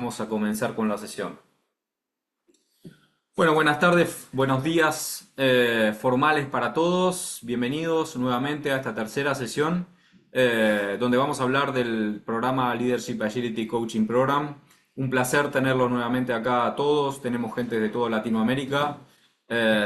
Vamos a comenzar con la sesión. Bueno, buenas tardes, buenos días formales para todos. Bienvenidos nuevamente a esta tercera sesión donde vamos a hablar del programa Leadership Agility Coaching Program. Un placer tenerlos nuevamente acá a todos. Tenemos gente de toda Latinoamérica.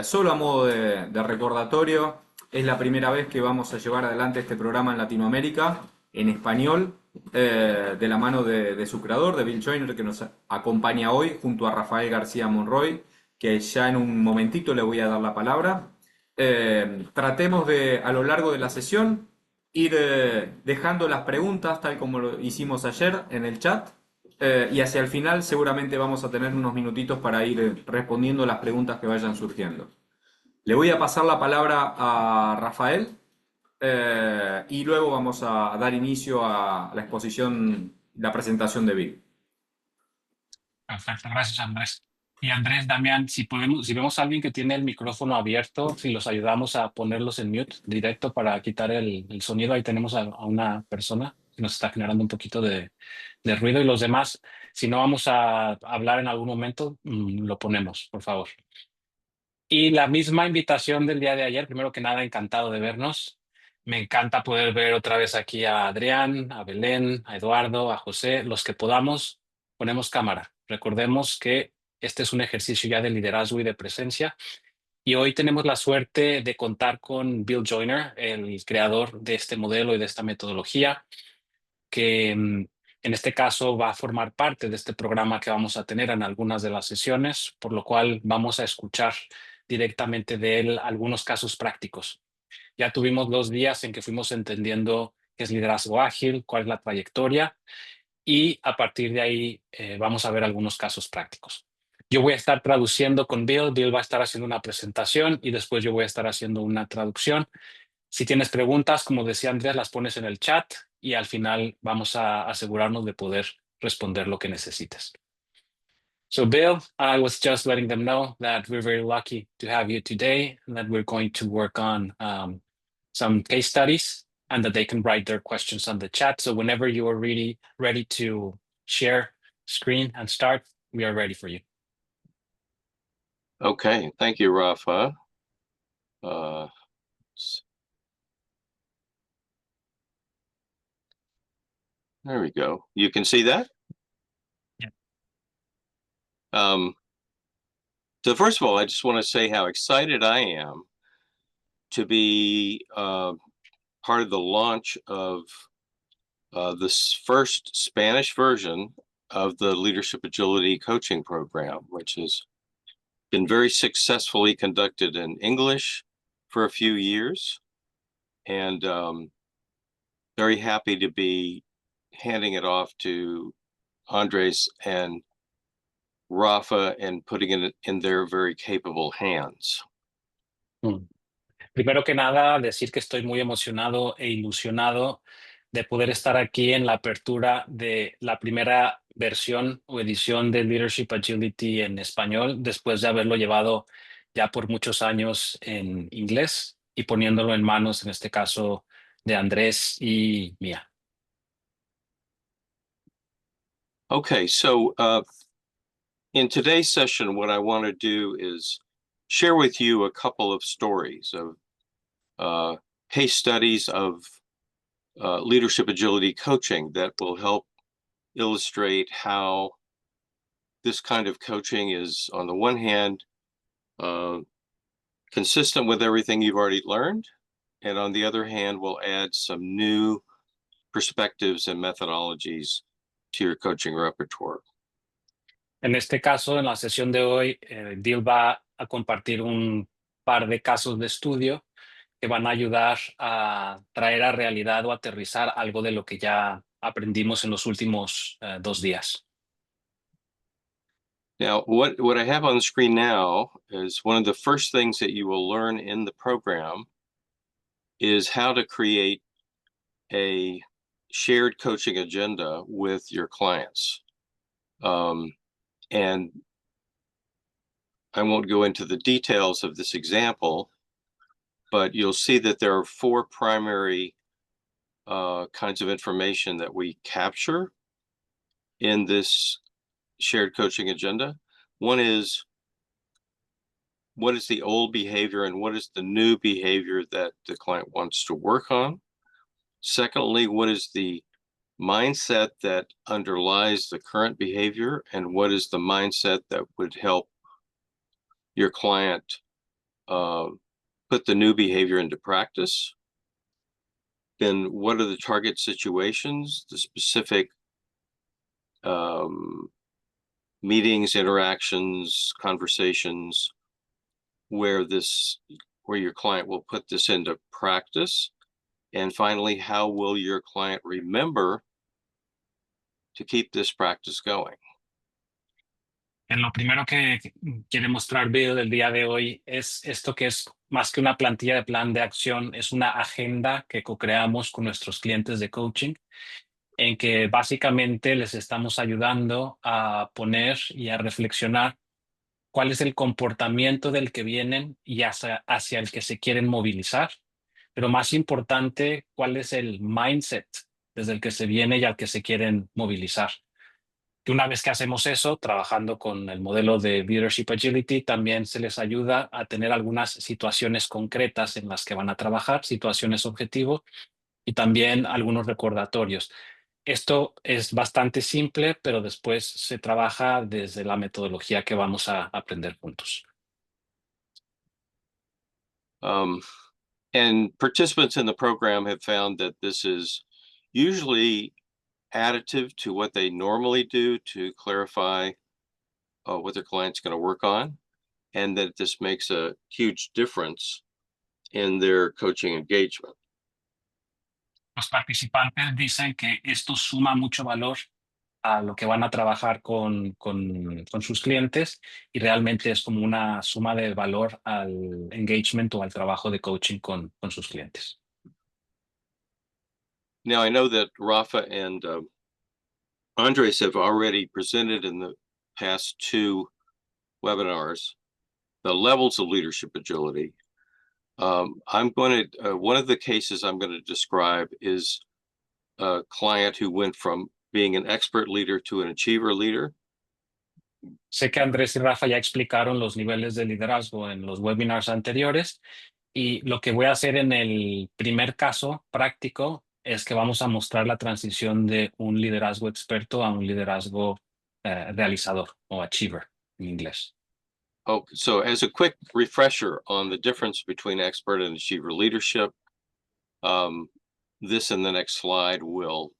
Solo a modo de recordatorio, es la primera vez que vamos a llevar adelante este programa en Latinoamérica, en español, de la mano de su creador, de Bill Joyner, que nos acompaña hoy, junto a Rafael García Monroy, que ya en un momentito le voy a dar la palabra. Tratemos de, a lo largo de la sesión, ir dejando las preguntas, tal como lo hicimos ayer en el chat, y hacia el final seguramente vamos a tener unos minutitos para ir respondiendo las preguntas que vayan surgiendo. Le voy a pasar la palabra a Rafael y luego vamos a dar inicio a la exposición, la presentación de Bill. Perfecto, gracias Andrés. Y Andrés, Damián, si podemos, si vemos a alguien que tiene el micrófono abierto, si los ayudamos a ponerlos en mute directo para quitar el sonido, ahí tenemos a una persona que nos está generando un poquito de ruido y los demás, si no vamos a hablar en algún momento, lo ponemos, por favor. Y la misma invitación del día de ayer, primero que nada, encantado de vernos. Me encanta poder ver otra vez aquí a Adrián, a Belén, a Eduardo, a José, los que podamos, ponemos cámara. Recordemos que este es un ejercicio ya de liderazgo y de presencia. Y hoy tenemos la suerte de contar con Bill Joyner, el creador de este modelo y de esta metodología, que en este caso va a formar parte de este programa que vamos a tener en algunas de las sesiones, por lo cual vamos a escuchar directamente de él algunos casos prácticos. Ya tuvimos 2 días en que fuimos entendiendo qué es liderazgo ágil, cuál es la trayectoria y a partir de ahí vamos a ver algunos casos prácticos. Yo voy a estar traduciendo con Bill, Bill va a estar haciendo una presentación y después yo voy a estar haciendo una traducción. Si tienes preguntas, como decía Andrés, las pones en el chat y al final vamos a asegurarnos de poder responder lo que necesites. So, Bill, I was just letting them know that we're very lucky to have you today and that we're going to work on some case studies and that they can write their questions on the chat. So, whenever you are really ready to share screen and start, we are ready for you. Okay, thank you, Rafa. There we go. You can see that? Yeah. So first of all, I just want to say how excited I am to be part of the launch of this first Spanish version of the Leadership Agility Coaching Program, which has been very successfully conducted in English for a few years, and very happy to be handing it off to Andres and Rafa and putting it in their very capable hands. Primero que nada, decir que estoy muy emocionado e ilusionado de poder estar aquí en la apertura de la primera versión o edición de Leadership Agility en español, después de haberlo llevado ya por muchos años en inglés y poniéndolo en manos, en este caso, de Andrés y mía. Okay, so in today's session, what I want to do is share with you a couple of stories of case studies of leadership agility coaching that will help illustrate how this kind of coaching is, on the one hand, consistent with everything you've already learned, and on the other hand, will add some new perspectives and methodologies to your coaching repertoire. En este caso, en la sesión de hoy, Bill va a compartir un par de casos de estudio que van a ayudar a traer a realidad o aterrizar algo de lo que ya aprendimos en los últimos 2 días. Now, what I have on the screen now is one of the first things that you will learn in the program is how to create a shared coaching agenda with your clients. And I won't go into the details of this example, but you'll see that there are 4 primary kinds of information that we capture in this shared coaching agenda. One is, what is the old behavior and what is the new behavior that the client wants to work on? Secondly, what is the mindset that underlies the current behavior and what is the mindset that would help your client put the new behavior into practice? Then what are the target situations, the specific meetings, interactions, conversations where your client will put this into practice? And finally, how will your client remember to keep this practice going? Lo primero que quiere mostrar Bill el día de hoy es esto que es más que una plantilla de plan de acción, es una agenda que co-creamos con nuestros clientes de coaching, en que básicamente les estamos ayudando a poner y a reflexionar cuál es el comportamiento del que vienen y hacia el que se quieren movilizar, pero más importante, cuál es el mindset desde el que se viene y al que se quieren movilizar. Que una vez que hacemos eso, trabajando con el modelo de Leadership Agility, también se les ayuda a tener algunas situaciones concretas en las que van a trabajar, situaciones objetivo y también algunos recordatorios. Esto es bastante simple, pero después se trabaja desde la metodología que vamos a aprender juntos. And participants in the program have found that this is usually additive to what they normally do to clarify what their client's going to work on, and that this makes a huge difference in their coaching engagement. Los participantes dicen que esto suma mucho valor a lo que van a trabajar con sus clientes y realmente es como una suma de valor al engagement o al trabajo de coaching con sus clientes. Now, I know that Rafa and Andres have already presented in the past 2 webinars the levels of leadership agility. I'm going to, one of the cases I'm going to describe is a client who went from being an expert leader to an achiever leader. Sé que Andrés y Rafa ya explicaron los niveles de liderazgo en los webinars anteriores y lo que voy a hacer en el primer caso práctico es que vamos a mostrar la transición de un liderazgo experto a un liderazgo realizador o achiever en inglés. Oh, so as a quick refresher on the difference between expert and achiever leadership, this and the next slide will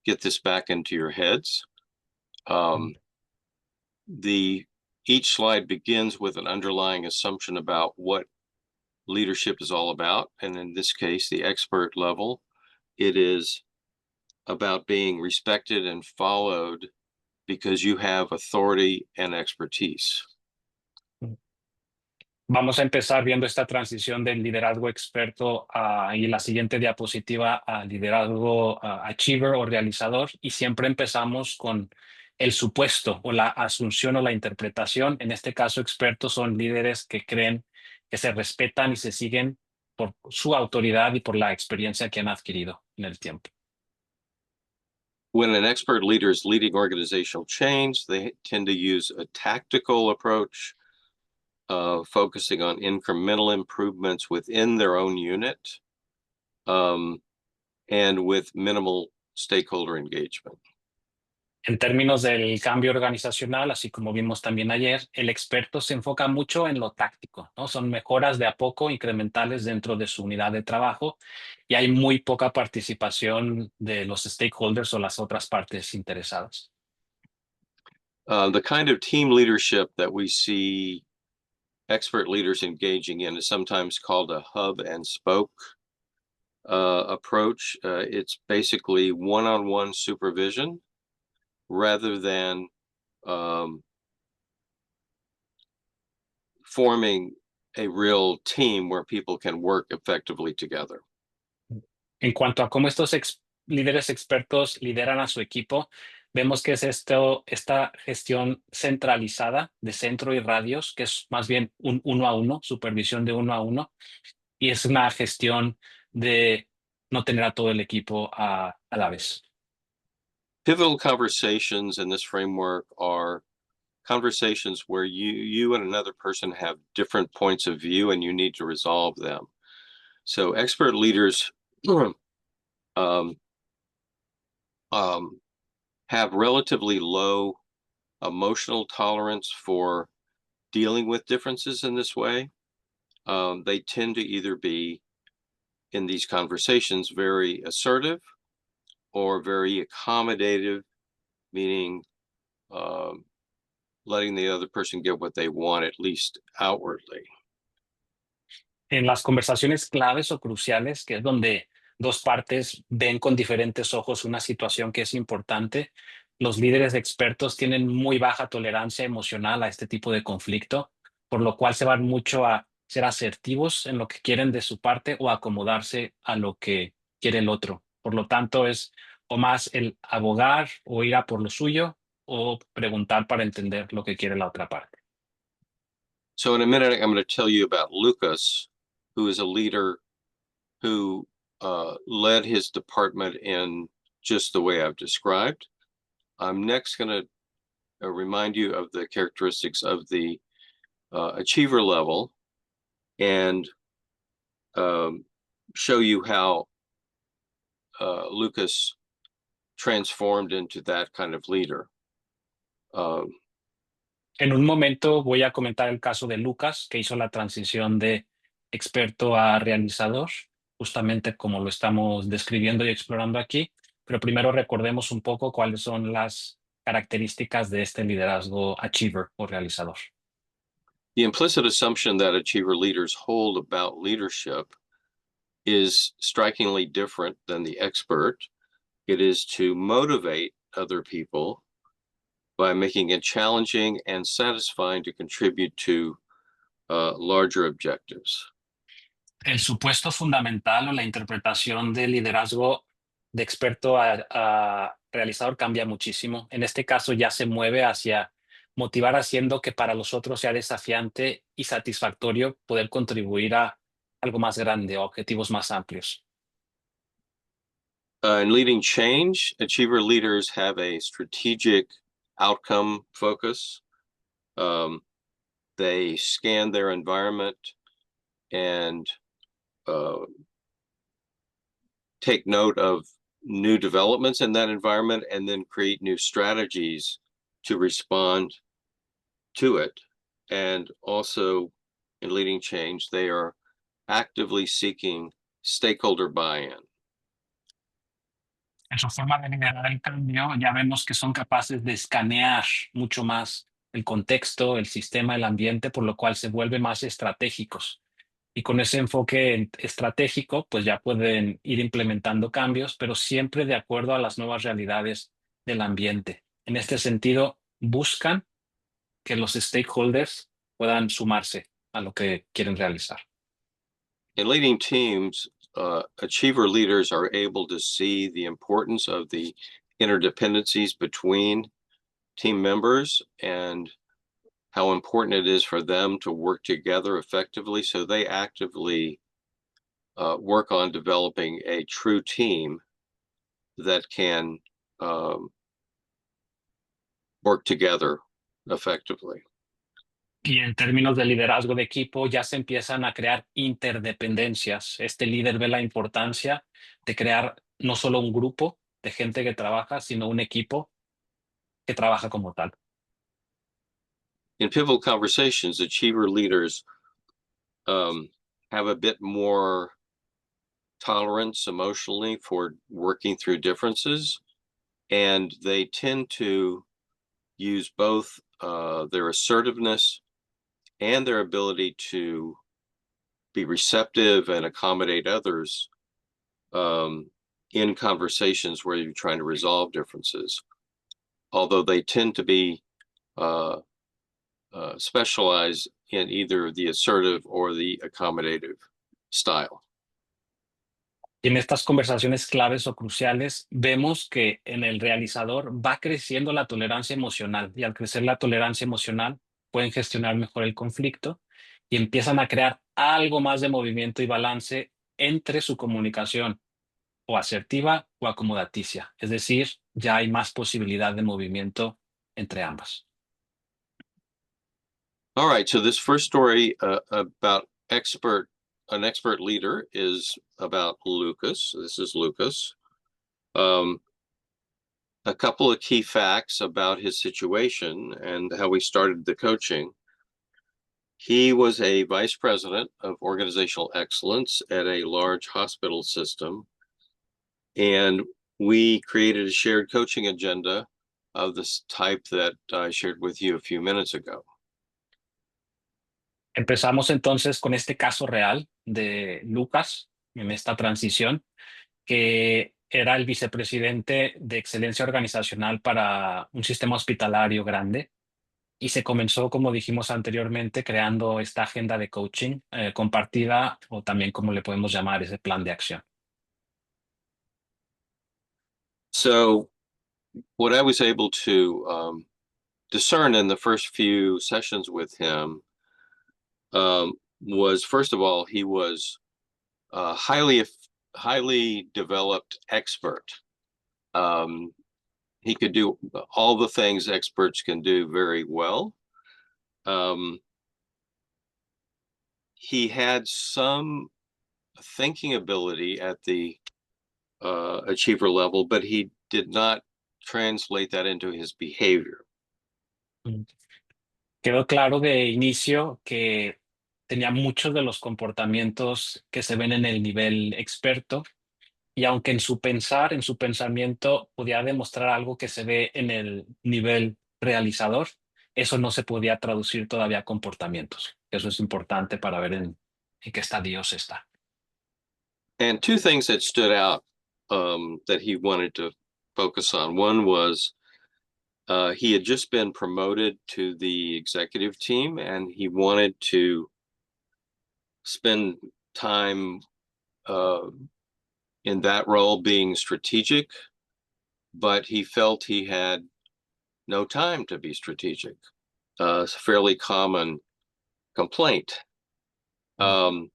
get this back into your heads. Each slide begins with an underlying assumption about what leadership is all about. And in this case, the expert level, it is about being respected and followed because you have authority and expertise. Vamos a empezar viendo esta transición del liderazgo experto y la siguiente diapositiva a liderazgo achiever o realizador, y siempre empezamos con el supuesto o la asunción o la interpretación. En este caso, expertos son líderes que creen que se respetan y se siguen por su autoridad y por la experiencia que han adquirido en el tiempo. When an expert leader is leading organizational change, they tend to use a tactical approach, focusing on incremental improvements within their own unit, and with minimal stakeholder engagement. En términos del cambio organizacional, así como vimos también ayer, el experto se enfoca mucho en lo táctico, ¿no? Son mejoras de a poco incrementales dentro de su unidad de trabajo y hay muy poca participación de los stakeholders o las otras partes interesadas. The kind of team leadership that we see expert leaders engaging in is sometimes called a hub and spoke approach. It's basically one-on-one supervision rather than forming a real team where people can work effectively together. En cuanto a cómo estos líderes expertos lideran a su equipo, vemos que es esta gestión centralizada de centro y radios, que es más bien un 1-a-1, supervisión de 1-a-1, y es una gestión de no tener a todo el equipo a la vez. Pivotal conversations in this framework are conversations where you and another person have different points of view and you need to resolve them. So expert leaders um, have relatively low emotional tolerance for dealing with differences in this way. They tend to either be in these conversations very assertive or very accommodative, meaning letting the other person get what they want, at least outwardly. En las conversaciones claves o cruciales, que es donde dos partes ven con diferentes ojos una situación que es importante, los líderes expertos tienen muy baja tolerancia emocional a este tipo de conflicto, por lo cual se van mucho a ser asertivos en lo que quieren de su parte o acomodarse a lo que quiere el otro. Por lo tanto, es o más el abogar o ir a por lo suyo o preguntar para entender lo que quiere la otra parte. So in a minute, I'm going to tell you about Lucas, who is a leader who led his department in just the way I've described. I'm next going to remind you of the characteristics of the achiever level and show you how Lucas transformed into that kind of leader. En un momento voy a comentar el caso de Lucas, que hizo la transición de experto a realizador, justamente como lo estamos describiendo y explorando aquí, pero primero recordemos un poco cuáles son las características de este liderazgo achiever o realizador. The implicit assumption that achiever leaders hold about leadership is strikingly different than the expert. It is to motivate other people by making it challenging and satisfying to contribute to larger objectives. El supuesto fundamental o la interpretación del liderazgo de experto a realizador cambia muchísimo. En este caso ya se mueve hacia motivar haciendo que para los otros sea desafiante y satisfactorio poder contribuir a algo más grande o objetivos más amplios. In leading change, achiever leaders have a strategic outcome focus. They scan their environment and take note of new developments in that environment and then create new strategies to respond to it. And also in leading change, they are actively seeking stakeholder buy-in. En su forma de liderar el cambio, ya vemos que son capaces de escanear mucho más el contexto, el sistema, el ambiente, por lo cual se vuelven más estratégicos. Y con ese enfoque estratégico, pues ya pueden ir implementando cambios, pero siempre de acuerdo a las nuevas realidades del ambiente. En este sentido, buscan que los stakeholders puedan sumarse a lo que quieren realizar. In leading teams, achiever leaders are able to see the importance of the interdependencies between team members and how important it is for them to work together effectively. So they actively work on developing a true team that can work together effectively. Y en términos de liderazgo de equipo, ya se empiezan a crear interdependencias. Este líder ve la importancia de crear no solo un grupo de gente que trabaja, sino un equipo que trabaja como tal. In pivotal conversations, achiever leaders have a bit more tolerance emotionally for working through differences, and they tend to use both their assertiveness and their ability to be receptive and accommodate others in conversations where you're trying to resolve differences, although they tend to be specialized in either the assertive or the accommodative style. Y en estas conversaciones claves o cruciales, vemos que en el realizador va creciendo la tolerancia emocional y al crecer la tolerancia emocional pueden gestionar mejor el conflicto y empiezan a crear algo más de movimiento y balance entre su comunicación o asertiva o acomodaticia. Es decir, ya hay más posibilidad de movimiento entre ambas. All right, so this first story about an expert leader is about Lucas. This is Lucas. A couple of key facts about his situation and how we started the coaching. He was a vice president of organizational excellence at a large hospital system, and we created a shared coaching agenda of this type that I shared with you a few minutes ago. Empezamos entonces con este caso real de Lucas en esta transición, que era el vicepresidente de excelencia organizacional para un sistema hospitalario grande. Y se comenzó, como dijimos anteriormente, creando esta agenda de coaching compartida, o también como le podemos llamar ese plan de acción. So what I was able to discern in the first few sessions with him was, first of all, he was a highly developed expert. He could do all the things experts can do very well. He had some thinking ability at the achiever level, but he did not translate that into his behavior. Quedó claro de inicio que tenía muchos de los comportamientos que se ven en el nivel experto, y aunque en su pensar, en su pensamiento, podía demostrar algo que se ve en el nivel realizador, eso no se podía traducir todavía a comportamientos. Eso es importante para ver en qué estadios está. And two things that stood out that he wanted to focus on. One was he had just been promoted to the executive team, and he wanted to spend time in that role being strategic, but he felt he had no time to be strategic. It's a fairly common complaint. And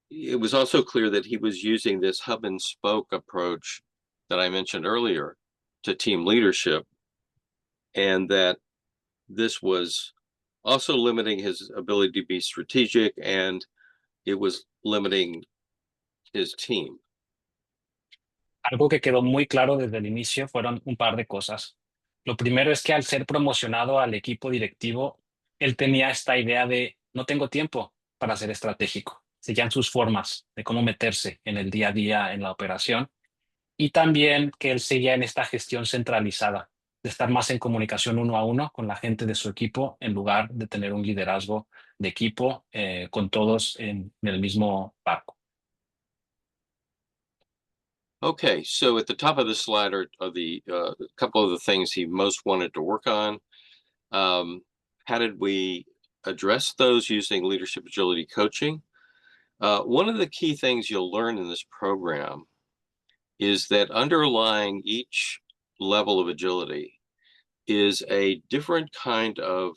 it was also clear that he was using this hub and spoke approach that I mentioned earlier to team leadership, and that this was also limiting his ability to be strategic, and it was limiting his team. Algo que quedó muy claro desde el inicio fueron un par de cosas. Lo primero es que al ser promocionado al equipo directivo, él tenía esta idea de no tengo tiempo para ser estratégico. Seguían sus formas de cómo meterse en el día a día en la operación, y también que él seguía en esta gestión centralizada, de estar más en comunicación uno a uno con la gente de su equipo en lugar de tener un liderazgo de equipo con todos en el mismo barco. Okay, so at the top of the slide are the couple of the things he most wanted to work on. How did we address those using leadership agility coaching? One of the key things you'll learn in this program is that underlying each level of agility is a different kind of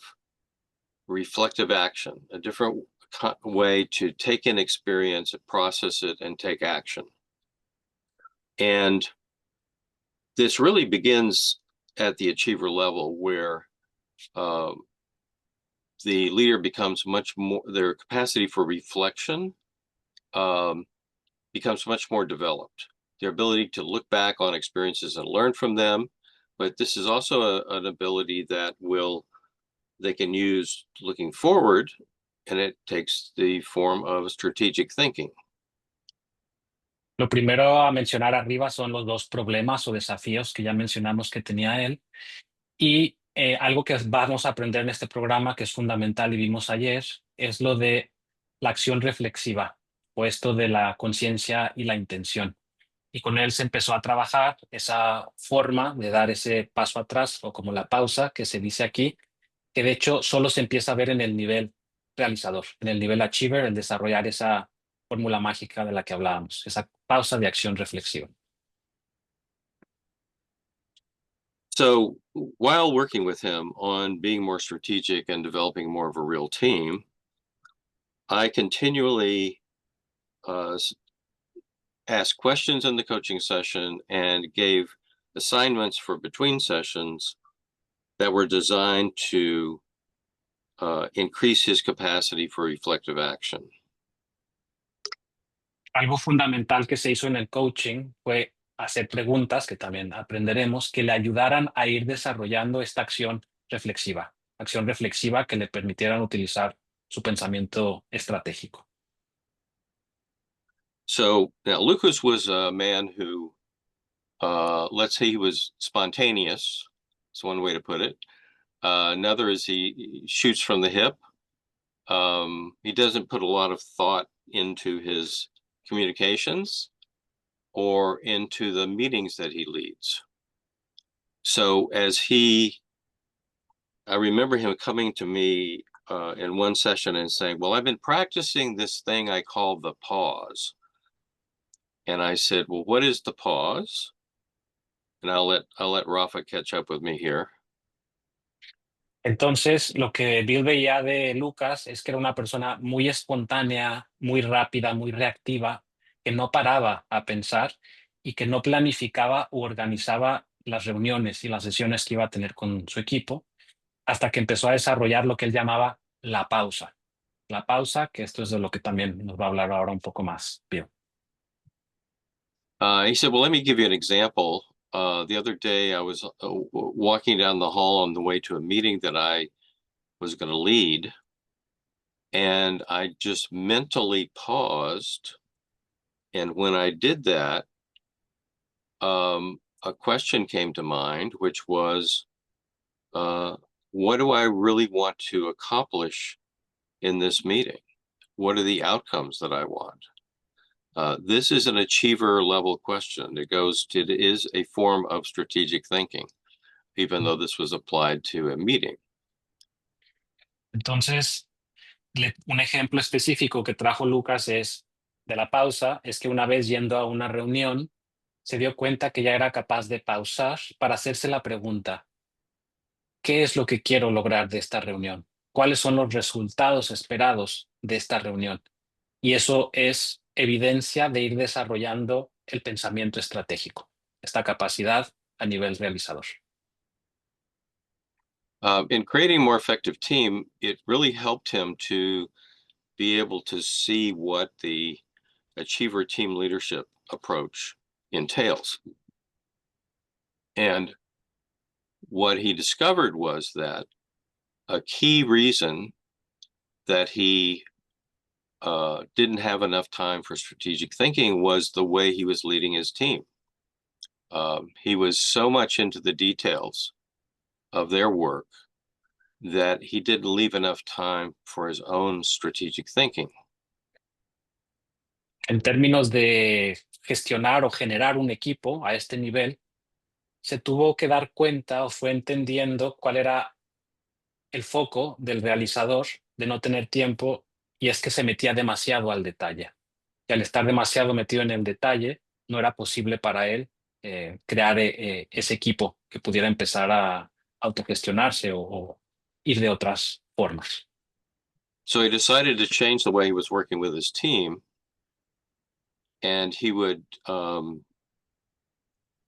reflective action, a different way to take in experience, process it, and take action. And this really begins at the achiever level, where the leader becomes much more, their capacity for reflection becomes much more developed. Their ability to look back on experiences and learn from them. But this is also an ability that they can use looking forward, and it takes the form of strategic thinking. Lo primero a mencionar arriba son los dos problemas o desafíos que ya mencionamos que tenía él, y algo que vamos a aprender en este programa que es fundamental y vimos ayer es lo de la acción reflexiva, o esto de la conciencia y la intención. Y con él se empezó a trabajar esa forma de dar ese paso atrás, o como la pausa que se dice aquí, que de hecho solo se empieza a ver en el nivel realizador, en el nivel achiever, el desarrollar esa fórmula mágica de la que hablábamos, esa pausa de acción reflexiva. So while working with him on being more strategic and developing more of a real team, I continually asked questions in the coaching session and gave assignments for between sessions that were designed to increase his capacity for reflective action. Algo fundamental que se hizo en el coaching fue hacer preguntas, que también aprenderemos, que le ayudaran a ir desarrollando esta acción reflexiva que le permitieran utilizar su pensamiento estratégico. So now Lucas was a man who, let's say he was spontaneous. That's one way to put it. Another is he shoots from the hip. He doesn't put a lot of thought into his communications or into the meetings that he leads. So I remember him coming to me in one session and saying, well, I've been practicing this thing I call the pause. And I said, well, what is the pause? And I'll let Rafa catch up with me here. Entonces, lo que Bill veía de Lucas es que era una persona muy espontánea, muy rápida, muy reactiva, que no paraba a pensar y que no planificaba u organizaba las reuniones y las sesiones que iba a tener con su equipo, hasta que empezó a desarrollar lo que él llamaba la pausa. La pausa, que esto es de lo que también nos va a hablar ahora un poco más, Bill. He said, well, let me give you an example. The other day I was walking down the hall on the way to a meeting that I was going to lead. And I just mentally paused. And when I did that, a question came to mind, which was, what do I really want to accomplish in this meeting? What are the outcomes that I want? This is an achiever level question. It is a form of strategic thinking, even though this was applied to a meeting. Entonces, un ejemplo específico que trajo Lucas de la pausa es que una vez yendo a una reunión, se dio cuenta que ya era capaz de pausar para hacerse la pregunta, ¿qué es lo que quiero lograr de esta reunión? ¿Cuáles son los resultados esperados de esta reunión? Y eso es evidencia de ir desarrollando el pensamiento estratégico, esta capacidad a nivel realizador. In creating a more effective team, it really helped him to be able to see what the achiever team leadership approach entails. And what he discovered was that a key reason that he didn't have enough time for strategic thinking was the way he was leading his team. He was so much into the details of their work that he didn't leave enough time for his own strategic thinking. En términos de gestionar o generar un equipo a este nivel, se tuvo que dar cuenta o fue entendiendo cuál era el foco del realizador de no tener tiempo, y es que se metía demasiado al detalle. Y al estar demasiado metido en el detalle, no era posible para él crear ese equipo que pudiera empezar a autogestionarse o ir de otras formas. So he decided to change the way he was working with his team, and he would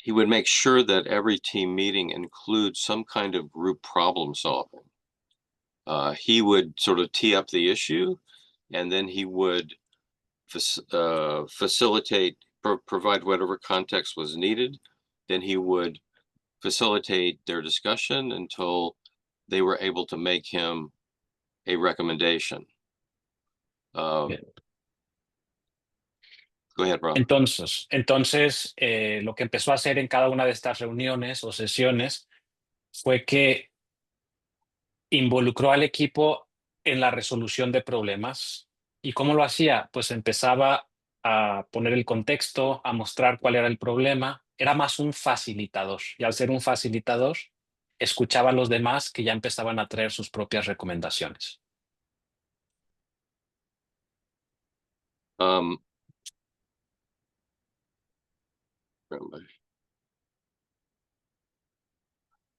make sure that every team meeting includes some kind of group problem solving. He would sort of tee up the issue, and then he would facilitate, provide whatever context was needed. Then he would facilitate their discussion until they were able to make him a recommendation. Go ahead, Rob. Entonces lo que empezó a hacer en cada una de estas reuniones o sesiones fue que involucró al equipo en la resolución de problemas. ¿Y cómo lo hacía? Pues empezaba a poner el contexto, a mostrar cuál era el problema. Era más un facilitador. Y al ser un facilitador, escuchaba a los demás que ya empezaban a traer sus propias recomendaciones.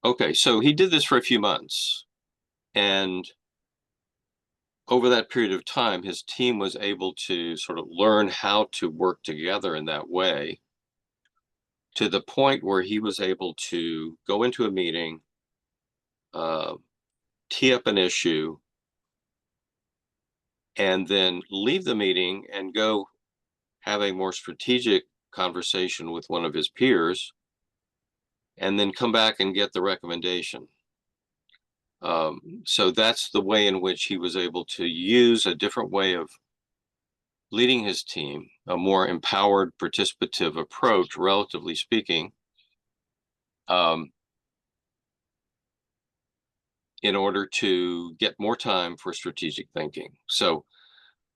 Okay, so he did this for a few months, and over that period of time, his team was able to sort of learn how to work together in that way, to the point where he was able to go into a meeting, tee up an issue, and then leave the meeting and go have a more strategic conversation with one of his peers, and then come back and get the recommendation. So that's the way in which he was able to use a different way of leading his team, a more empowered, participative approach, relatively speaking, in order to get more time for strategic thinking. So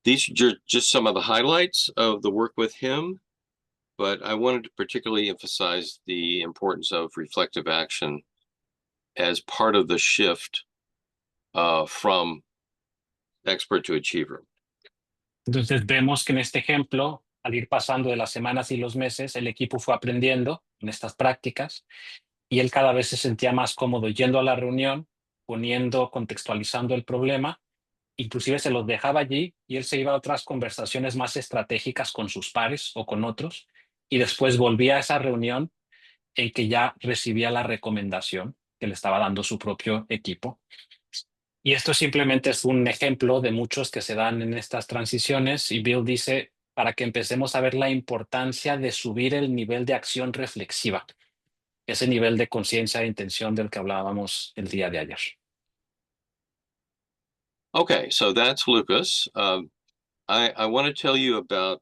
these are just some of the highlights of the work with him, but I wanted to particularly emphasize the importance of reflective action as part of the shift from expert to achiever. Entonces vemos que en este ejemplo, al ir pasando de las semanas y los meses, el equipo fue aprendiendo en estas prácticas y él cada vez se sentía más cómodo yendo a la reunión, contextualizando el problema, inclusive se los dejaba allí y él se iba a otras conversaciones más estratégicas con sus pares o con otros y después volvía a esa reunión en que ya recibía la recomendación que le estaba dando su propio equipo. Y esto simplemente es un ejemplo de muchos que se dan en estas transiciones y Bill dice para que empecemos a ver la importancia de subir el nivel de acción reflexiva, ese nivel de conciencia e intención del que hablábamos el día de ayer. Okay, so that's Lucas. I want to tell you about,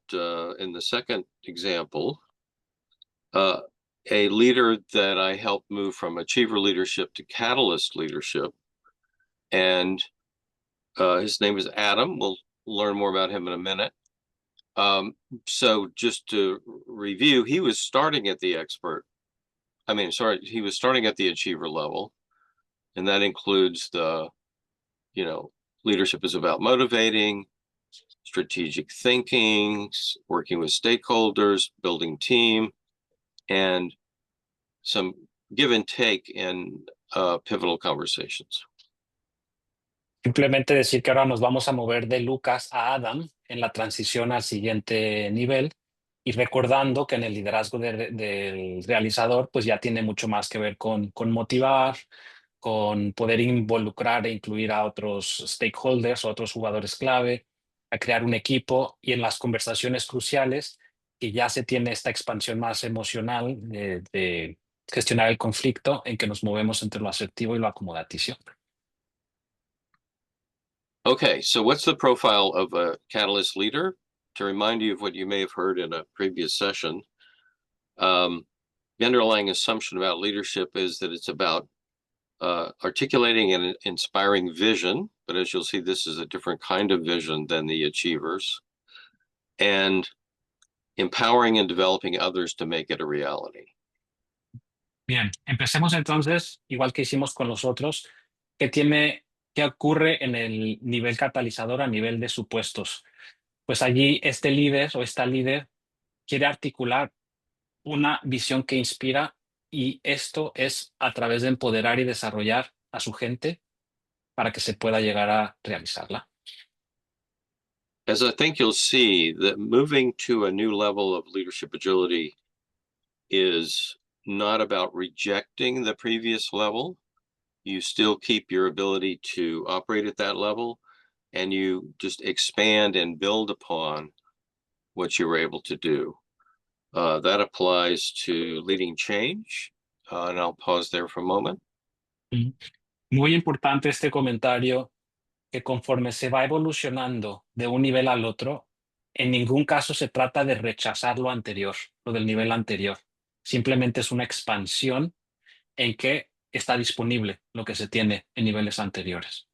in the second example, a leader that I helped move from achiever leadership to catalyst leadership. And his name is Adam. We'll learn more about him in a minute. So just to review, he was starting at the he was starting at the achiever level. And that includes leadership is about motivating, strategic thinking, working with stakeholders, building team, and some give and take in pivotal conversations. Simplemente decir que ahora nos vamos a mover de Lucas a Adam en la transición al siguiente nivel y recordando que en el liderazgo del realizador pues ya tiene mucho más que ver con motivar, con poder involucrar e incluir a otros stakeholders, a otros jugadores clave, a crear un equipo y en las conversaciones cruciales que ya se tiene esta expansión más emocional de gestionar el conflicto en que nos movemos entre lo asertivo y lo acomodaticio. Okay, so what's the profile of a catalyst leader? To remind you of what you may have heard in a previous session, the underlying assumption about leadership is that it's about articulating an inspiring vision, but as you'll see, this is a different kind of vision than the achievers, and empowering and developing others to make it a reality. Bien, empecemos entonces, igual que hicimos con los otros, ¿qué ocurre en el nivel catalizador a nivel de supuestos? Pues allí este líder o esta líder quiere articular una visión que inspira y esto es a través de empoderar y desarrollar a su gente para que se pueda llegar a realizarla. As I think you'll see, that moving to a new level of leadership agility is not about rejecting the previous level. You still keep your ability to operate at that level, and you just expand and build upon what you were able to do. That applies to leading change, and I'll pause there for a moment. Muy importante este comentario, que conforme se va evolucionando de un nivel al otro, en ningún caso se trata de rechazar lo anterior, lo del nivel anterior. Simplemente es una expansión en que está disponible lo que se tiene en niveles anteriores.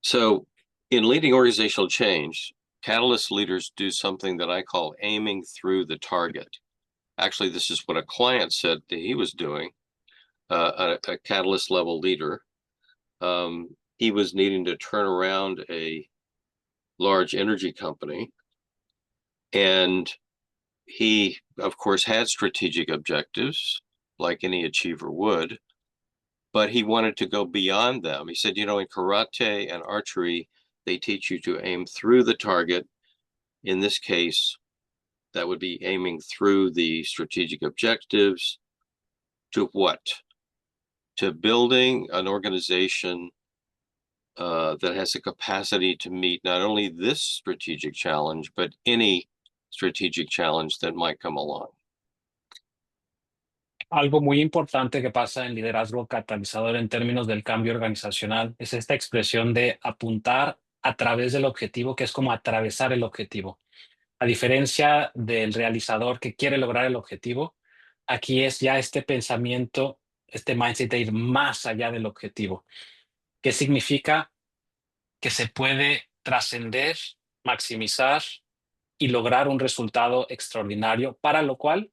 So in leading organizational change, catalyst leaders do something that I call aiming through the target. Actually, this is what a client said that he was doing, a catalyst level leader. He was needing to turn around a large energy company. And he, of course, had strategic objectives like any achiever would. but he wanted to go beyond them. He said, you know, in karate and archery, they teach you to aim through the target. In this case, that would be aiming through the strategic objectives to what? To building an organization that has the capacity to meet not only this strategic challenge, but any strategic challenge that might come along. Algo muy importante que pasa en liderazgo catalizador en términos del cambio organizacional es esta expresión de apuntar a través del objetivo, que es como atravesar el objetivo. A diferencia del realizador que quiere lograr el objetivo, aquí es ya este pensamiento, este mindset de ir más allá del objetivo, que significa que se puede trascender, maximizar y lograr un resultado extraordinario, para lo cual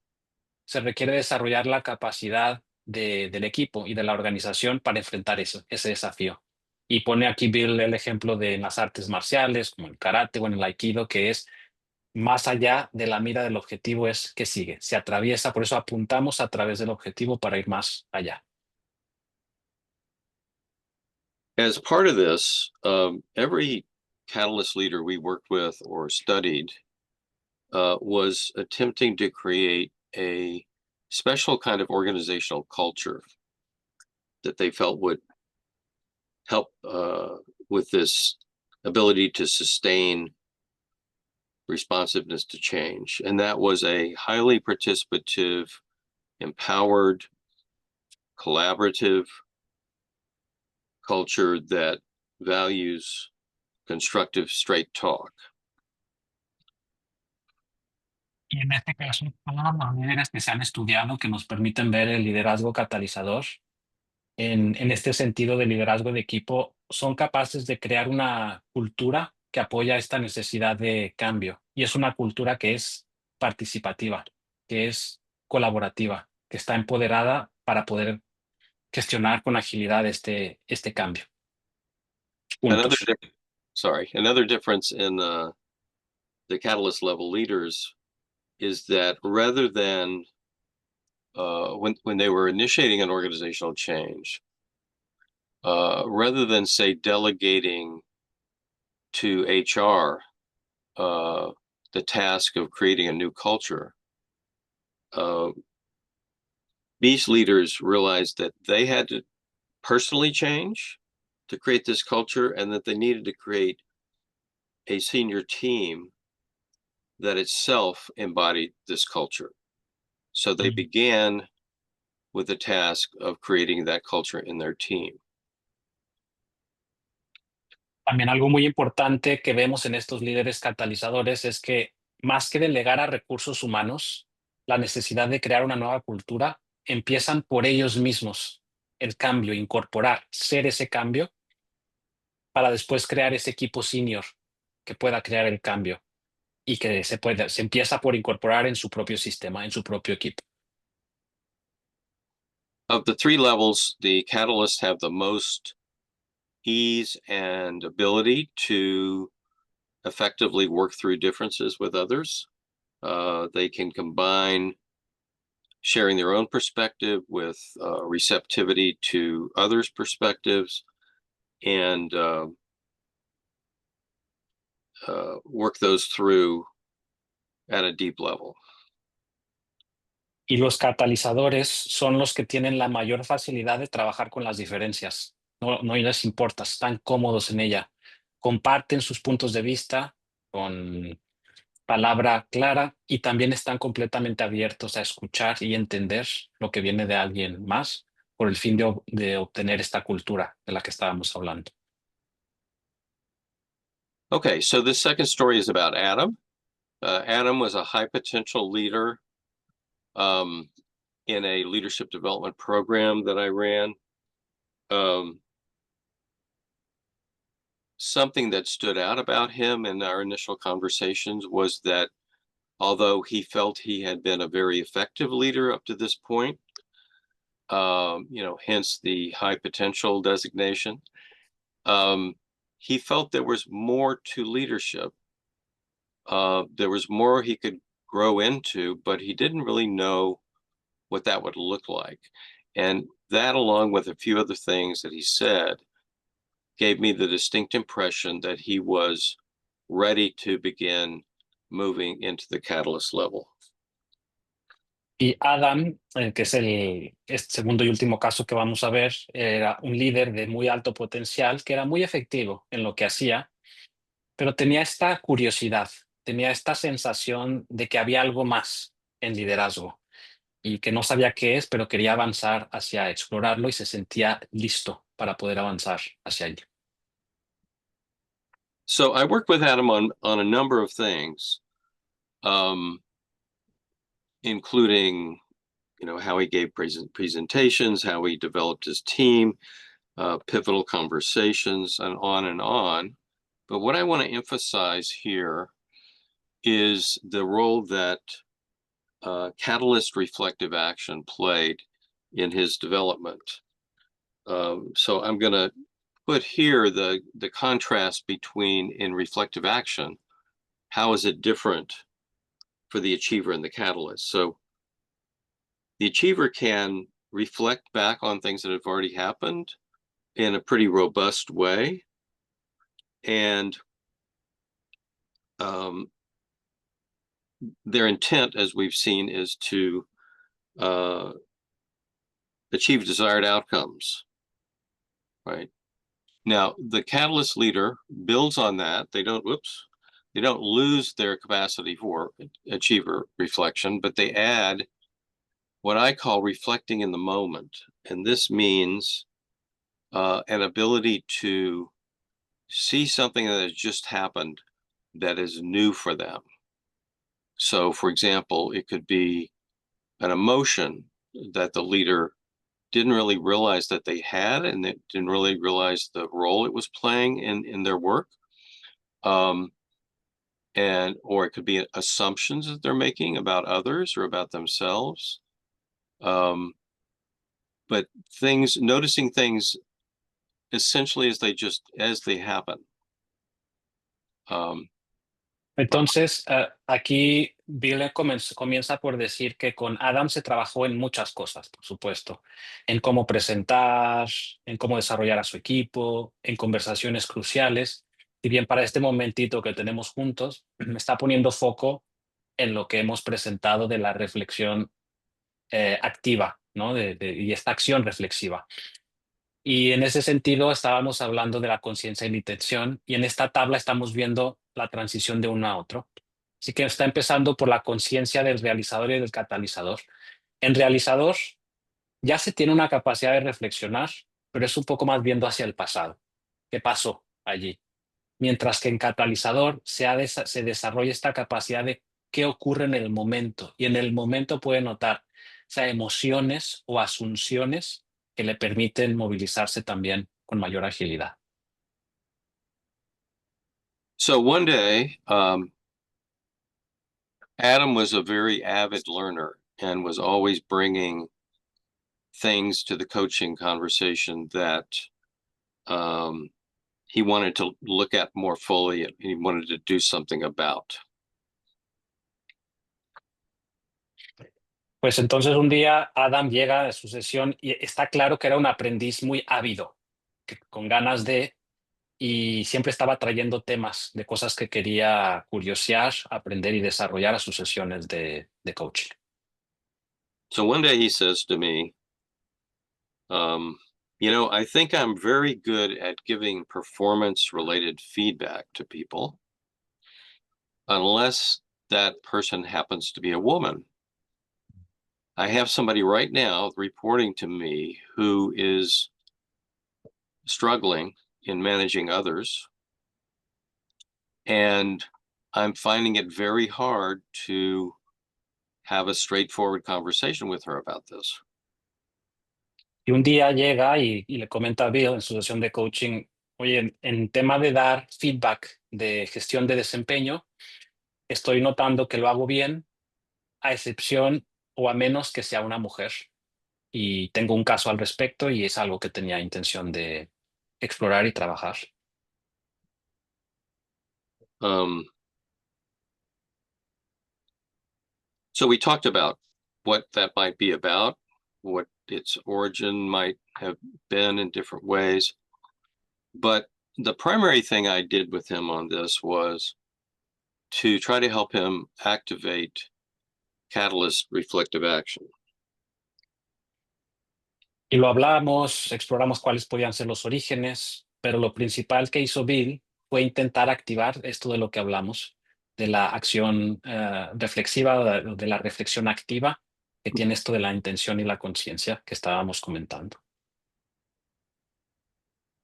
se requiere desarrollar la capacidad del equipo y de la organización para enfrentar ese desafío. Y pone aquí Bill el ejemplo de las artes marciales, como el karate o en el aikido, que es más allá de la mira del objetivo, es que sigue, se atraviesa, por eso apuntamos a través del objetivo para ir más allá. As part of this, every Catalyst leader we worked with or studied was attempting to create a special kind of organizational culture that they felt would help with this ability to sustain responsiveness to change. And that was a highly participative, empowered, collaborative culture that values constructive, straight talk. Y en este caso, todos los líderes que se han estudiado que nos permiten ver el liderazgo catalizador en este sentido de liderazgo de equipo son capaces de crear una cultura que apoya esta necesidad de cambio. Y es una cultura que es participativa, que es colaborativa, que está empoderada para poder gestionar con agilidad este cambio. Another, Juntos. another difference in the Catalyst level leaders is that rather than when they were initiating an organizational change, rather than say delegating to HR the task of creating a new culture, these leaders realized that they had to personally change to create this culture, and that they needed to create a senior team that itself embodied this culture. So they began with the task of creating that culture in their team. También algo muy importante que vemos en estos líderes catalizadores es que más que delegar a recursos humanos, la necesidad de crear una nueva cultura, empiezan por ellos mismos el cambio, incorporar, ser ese cambio, para después crear ese equipo senior que pueda crear el cambio y que se empieza por incorporar en su propio sistema, en su propio equipo. Of the three levels, the Catalysts have the most ease and ability to effectively work through differences with others. They can combine sharing their own perspective with receptivity to others' perspectives, and work those through at a deep level. Y los catalizadores son los que tienen la mayor facilidad de trabajar con las diferencias. No les importa, están cómodos en ella. Comparten sus puntos de vista con palabra clara y también están completamente abiertos a escuchar y entender lo que viene de alguien más por el fin de obtener esta cultura de la que estábamos hablando. Okay, so this second story is about Adam. Adam was a high potential leader in a leadership development program that I ran. Something that stood out about him in our initial conversations was that although he felt he had been a very effective leader up to this point, hence the high potential designation, he felt there was more to leadership. There was more he could grow into, but he didn't really know what that would look like. And that, along with a few other things that he said, gave me the distinct impression that he was ready to begin moving into the catalyst level. Y Adam, que es este segundo y último caso que vamos a ver, era un líder de muy alto potencial, que era muy efectivo en lo que hacía, pero tenía esta curiosidad, tenía esta sensación de que había algo más en liderazgo y que no sabía qué es, pero quería avanzar hacia explorarlo y se sentía listo para poder avanzar hacia ello. So I worked with Adam on a number of things, including, how he gave presentations, how he developed his team, pivotal conversations, and on and on. But what I want to emphasize here is the role that catalyst reflective action played in his development. So I'm going to put here the contrast between in reflective action. How is it different for the achiever and the catalyst? So the achiever can reflect back on things that have already happened in a pretty robust way. And their intent, as we've seen, is to achieve desired outcomes, right? Now, the catalyst leader builds on that. They don't lose their capacity for achiever reflection, but they add what I call reflecting in the moment. And this means an ability to see something that has just happened that is new for them. So, for example, it could be an emotion that the leader didn't really realize that they had, and they didn't really realize the role it was playing in their work. Or it could be assumptions that they're making about others or about themselves. But noticing things essentially as they happen. Entonces, aquí Bill comienza por decir que con Adam se trabajó en muchas cosas, por supuesto, en cómo presentar, en cómo desarrollar a su equipo, en conversaciones cruciales. Y bien, para este momentito que tenemos juntos, me está poniendo foco en lo que hemos presentado de la reflexión activa, ¿no? Y esta acción reflexiva. Y en ese sentido estábamos hablando de la conciencia y la intención, y en esta tabla estamos viendo la transición de uno a otro. Así que está empezando por la conciencia del realizador y del catalizador. En realizador ya se tiene una capacidad de reflexionar, pero es un poco más viendo hacia el pasado. ¿Qué pasó allí? Mientras que en catalizador se desarrolla esta capacidad de qué ocurre en el momento, y en el momento puede notar, sea, emociones o asunciones que le permiten movilizarse también con mayor agilidad. So one day, Adam was a very avid learner and was always bringing things to the coaching conversation that he wanted to look at more fully and he wanted to do something about. Pues entonces un día Adam llega a su sesión y está claro que era un aprendiz muy ávido, con ganas y siempre estaba trayendo temas de cosas que quería curiosear, aprender y desarrollar a sus sesiones de coaching. So one day he says to me, I think I'm very good at giving performance-related feedback to people, unless that person happens to be a woman. I have somebody right now reporting to me who is struggling in managing others, and I'm finding it very hard to have a straightforward conversation with her about this. Y un día llega y le comenta a Bill en su sesión de coaching, oye, en tema de dar feedback de gestión de desempeño, estoy notando que lo hago bien, a excepción o a menos que sea una mujer. Y tengo un caso al respecto y es algo que tenía intención de explorar y trabajar. So we talked about what that might be about, what its origin might have been in different ways. But the primary thing I did with him on this was to try to help him activate catalyst reflective action. Y lo hablamos, exploramos cuáles podían ser los orígenes, pero lo principal que hizo Bill fue intentar activar esto de lo que hablamos, de la acción reflexiva, de la reflexión activa, que tiene esto de la intención y la conciencia que estábamos comentando.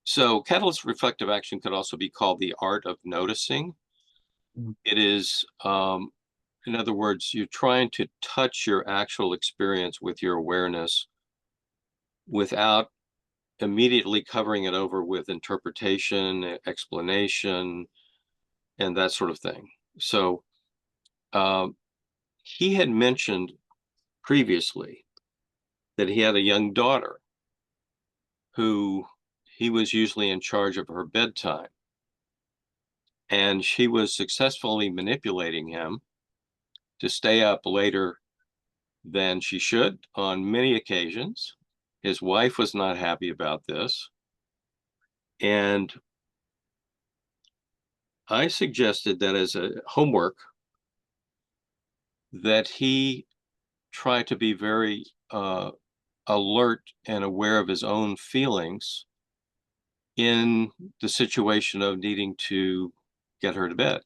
So catalyst reflective action could also be called the art of noticing. It is, in other words, you're trying to touch your actual experience with your awareness without immediately covering it over with interpretation, explanation, and that sort of thing. So he had mentioned previously that he had a young daughter who he was usually in charge of her bedtime. And she was successfully manipulating him to stay up later than she should on many occasions. His wife was not happy about this. And I suggested that as a homework, that he try to be very alert and aware of his own feelings in the situation of needing to get her to bed.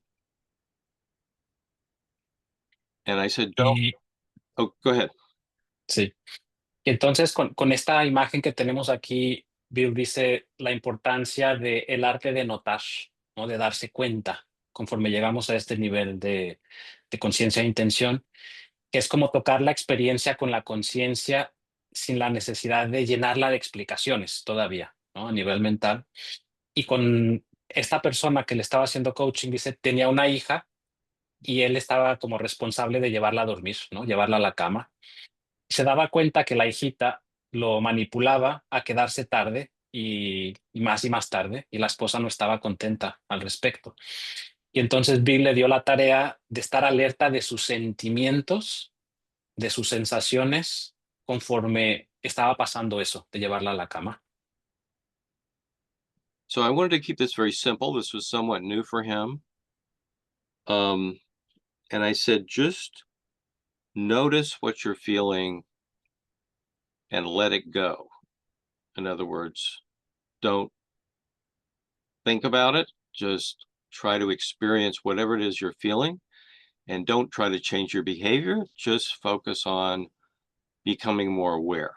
And I said, don't. Oh, go ahead. Sí. Y entonces, con esta imagen que tenemos aquí, Bill dice la importancia del arte de notar, ¿no? De darse cuenta conforme llegamos a este nivel de conciencia e intención, que es como tocar la experiencia con la conciencia sin la necesidad de llenarla de explicaciones todavía, ¿no? A nivel mental. Y con esta persona que le estaba haciendo coaching, dice, tenía una hija y él estaba como responsable de llevarla a dormir, ¿no? Llevarla a la cama. Se daba cuenta que la hijita lo manipulaba a quedarse tarde y más tarde, y la esposa no estaba contenta al respecto. Y entonces Bill le dio la tarea de estar alerta de sus sentimientos, de sus sensaciones, conforme estaba pasando eso, de llevarla a la cama. So I wanted to keep this very simple. This was somewhat new for him. And I said, just notice what you're feeling and let it go. In other words, don't think about it. Just try to experience whatever it is you're feeling, and don't try to change your behavior. Just focus on becoming more aware.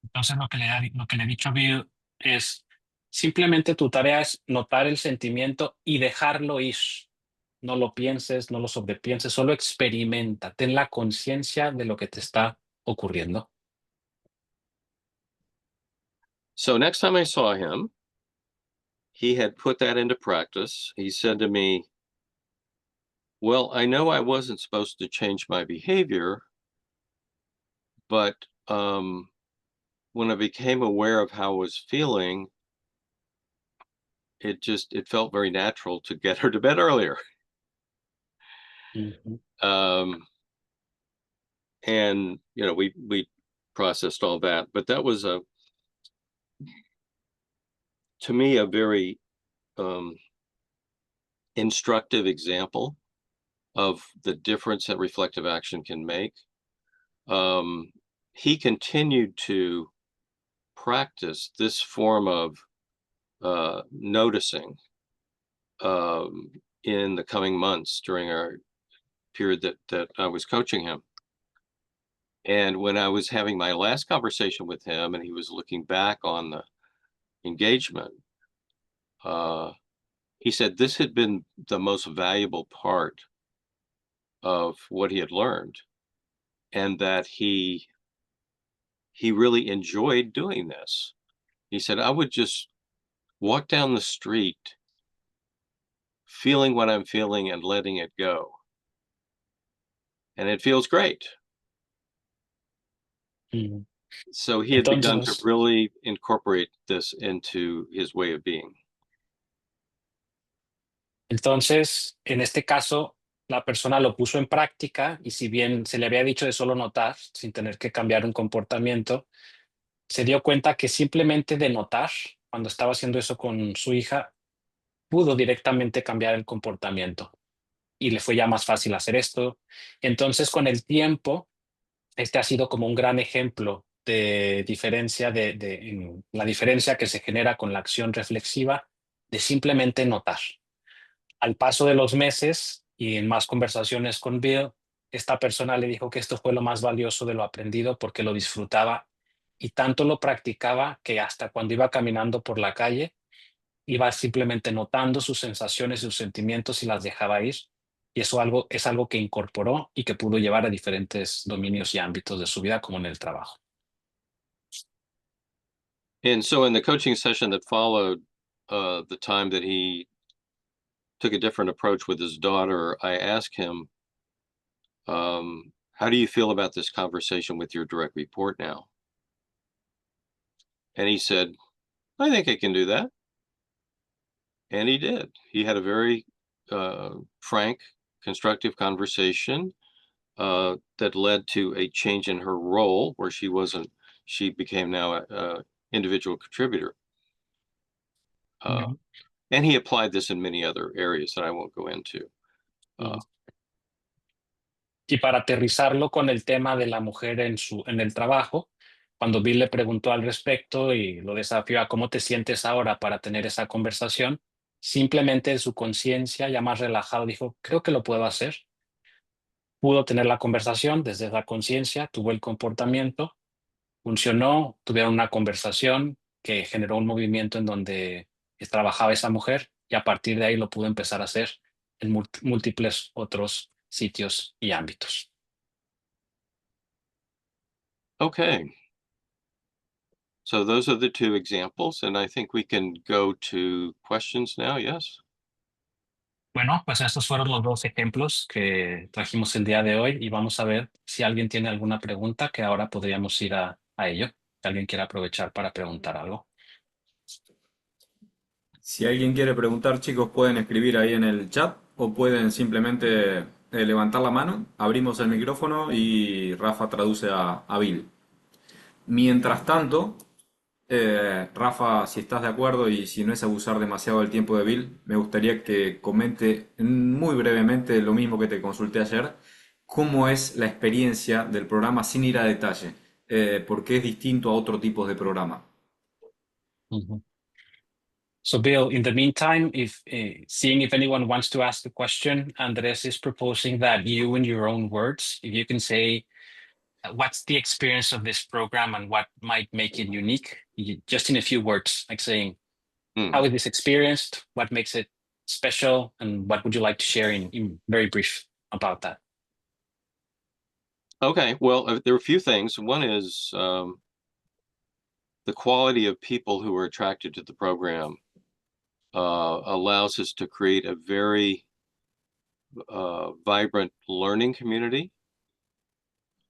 Entonces lo que le he dicho a Bill es, simplemente tu tarea es notar el sentimiento y dejarlo ir. No lo pienses, no lo sobrepienses, solo experimenta, ten la conciencia de lo que te está ocurriendo. So next time I saw him, he had put that into practice. He said to me, well, I know I wasn't supposed to change my behavior, but when I became aware of how I was feeling, it felt very natural to get her to bed earlier. Mm-hmm. And we processed all that, but that was to me a very instructive example of the difference that reflective action can make. He continued to practice this form of noticing in the coming months during our period that I was coaching him. And when I was having my last conversation with him and he was looking back on the engagement, he said this had been the most valuable part of what he had learned, and that he really enjoyed doing this. He said, I would just walk down the street feeling what I'm feeling and letting it go. And it feels great. Mm-hmm. So he had begun to really incorporate this into his way of being. Entonces, en este caso, la persona lo puso en práctica y si bien se le había dicho de solo notar, sin tener que cambiar un comportamiento, se dio cuenta que simplemente de notar, cuando estaba haciendo eso con su hija, pudo directamente cambiar el comportamiento y le fue ya más fácil hacer esto. Entonces, con el tiempo, este ha sido como un gran ejemplo de diferencia, en la diferencia que se genera con la acción reflexiva de simplemente notar. Al paso de los meses y en más conversaciones con Bill, esta persona le dijo que esto fue lo más valioso de lo aprendido porque lo disfrutaba y tanto lo practicaba que hasta cuando iba caminando por la calle, iba simplemente notando sus sensaciones, sus sentimientos y las dejaba ir. Y eso es algo que incorporó y que pudo llevar a diferentes dominios y ámbitos de su vida, como en el trabajo. And so in the coaching session that followed, the time that he took a different approach with his daughter, I asked him, how do you feel about this conversation with your direct report now? And he said, I think I can do that. And he did. He had a very frank, constructive conversation that led to a change in her role where she became now a individual contributor. Ujú. And he applied this in many other areas that I won't go into. Y para aterrizarlo con el tema de la mujer en el trabajo, cuando Bill le preguntó al respecto y lo desafió a cómo te sientes ahora para tener esa conversación, simplemente en su conciencia, ya más relajado, dijo, creo que lo puedo hacer. Pudo tener la conversación desde la conciencia, tuvo el comportamiento, funcionó, tuvieron una conversación que generó un movimiento en donde trabajaba esa mujer y a partir de ahí lo pudo empezar a hacer en múltiples otros sitios y ámbitos. Okay. So those are the two examples, and I think we can go to questions now. Yes. Bueno, pues estos fueron los dos ejemplos que trajimos el día de hoy y vamos a ver si alguien tiene alguna pregunta que ahora podríamos ir a ello. Si alguien quiere aprovechar para preguntar algo. Si alguien quiere preguntar, chicos, pueden escribir ahí en el chat o pueden simplemente levantar la mano, abrimos el micrófono y Rafa traduce a Bill. Mientras tanto, Rafa, si estás de acuerdo y si no es abusar demasiado del tiempo de Bill, me gustaría que comente muy brevemente lo mismo que te consulté ayer, cómo es la experiencia del programa sin ir a detalle, porque es distinto a otro tipo de programa. Mhm. So, Bill, in the meantime, if seeing if anyone wants to ask a question, Andres is proposing that you, in your own words, if you can say what's the experience of this program and what might make it unique, just in a few words, like saying, how is this experienced, what makes it special, and what would you like to share in very brief about that? Okay. Well, there are a few things. One is the quality of people who are attracted to the program allows us to create a very vibrant learning community.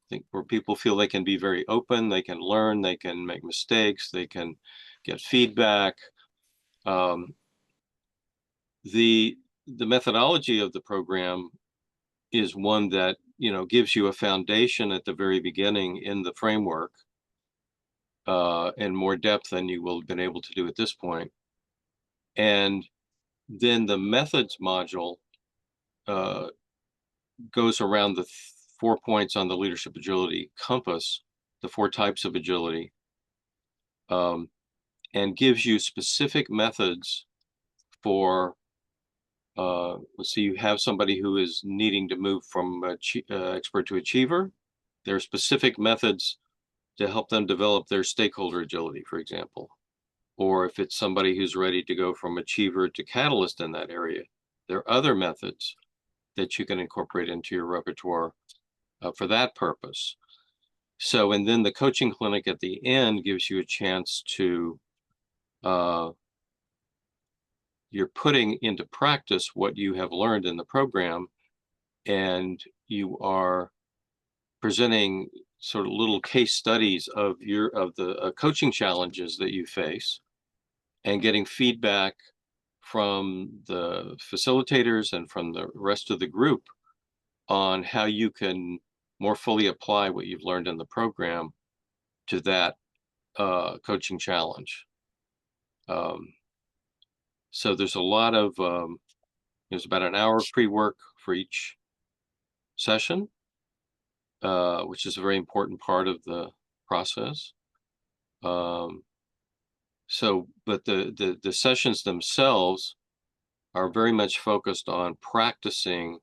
I think where people feel they can be very open, they can learn, they can make mistakes, they can get feedback. The methodology of the program is one that gives you a foundation at the very beginning in the framework and more depth than you will have been able to do at this point. And then the methods module goes around the 4 points on the leadership agility compass, the 4 types of agility, and gives you specific methods for, let's see, you have somebody who is needing to move from expert to achiever. There are specific methods to help them develop their stakeholder agility, for example. Or if it's somebody who's ready to go from achiever to catalyst in that area, there are other methods that you can incorporate into your repertoire for that purpose. So, and then the coaching clinic at the end gives you a chance to, you're putting into practice what you have learned in the program, and you are presenting sort of little case studies of the coaching challenges that you face and getting feedback from the facilitators and from the rest of the group on how you can more fully apply what you've learned in the program to that coaching challenge. So there's a lot of, there's about an hour of pre-work for each session, which is a very important part of the process. So, but the sessions themselves are very much focused on practicing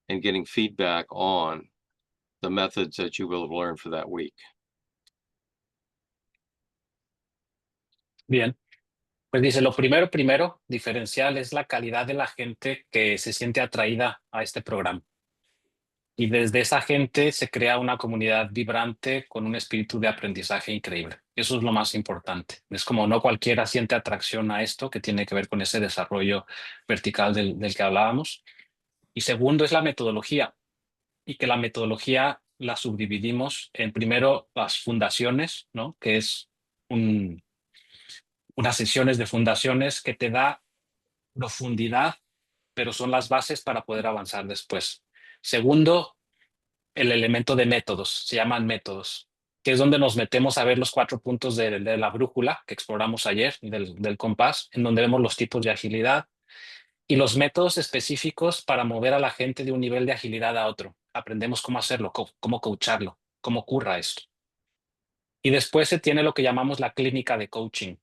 and getting feedback on the methods that you will have learned for that week. Bien. Pues dice, lo primero, diferencial es la calidad de la gente que se siente atraída a este programa. Y desde esa gente se crea una comunidad vibrante con un espíritu de aprendizaje increíble. Eso es lo más importante. Es como no cualquiera siente atracción a esto, que tiene que ver con ese desarrollo vertical del que hablábamos. Y segundo es la metodología. Y que la metodología la subdividimos en primero las fundaciones, ¿no? Que es unas sesiones de fundaciones que te da profundidad, pero son las bases para poder avanzar después. Segundo, el elemento de métodos, se llaman métodos, que es donde nos metemos a ver los 4 puntos de la brújula que exploramos ayer, del compás, en donde vemos los tipos de agilidad y los métodos específicos para mover a la gente de un nivel de agilidad a otro. Aprendemos cómo hacerlo, cómo coacharlo, cómo ocurra esto. Y después se tiene lo que llamamos la clínica de coaching,